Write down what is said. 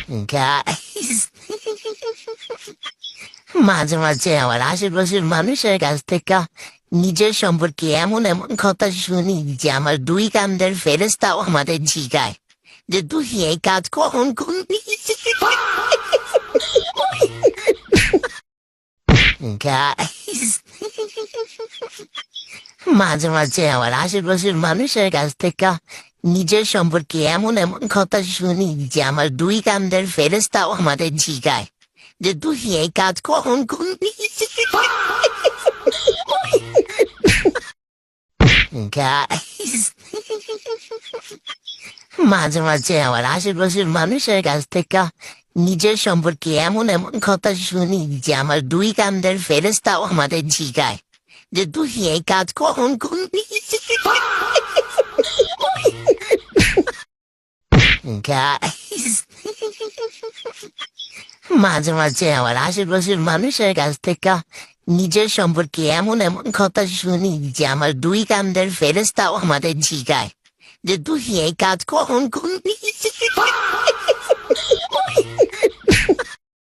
Guys, মাঝে মাঝে আমার আশেপাশের মানুষের কাছ থেকে নিজের সম্পর্কে এমন এমন কথা শুনি যে আমার দুই কান্দের ফেরেস্তাও আমাদের জিগায় যে তুই এই কাজ কখন করবি। গাইস, মাঝে মাঝে আমার আশেপাশের মানুষের কাছ থেকে নিজের সম্পর্কে এমন এমন কথা শুনি যে আমার দুই কান্দের ফেরেস্তাও আমাদের জিগায় যে তুই এই কাজ কখন করবি। গাইস, মাঝে মাঝে আমার আশেপাশের মানুষের কাছ থেকে নিজের সম্পর্কে এমন এমন কথা শুনি যে আমার দুই কান্দের ফেরেস্তাও আমাদের জিগায় যে তুই এই কাজ কখন করবি। গাইস, মাঝে মাঝে আমার আশেপাশের মানুষের কাছ থেকে নিজের সম্পর্কে এমন এমন কথা শুনি যে আমার দুই কান্দের ফেরেস্তাও আমাদের জিগায় যে তুই এই কাজ কখন করবি।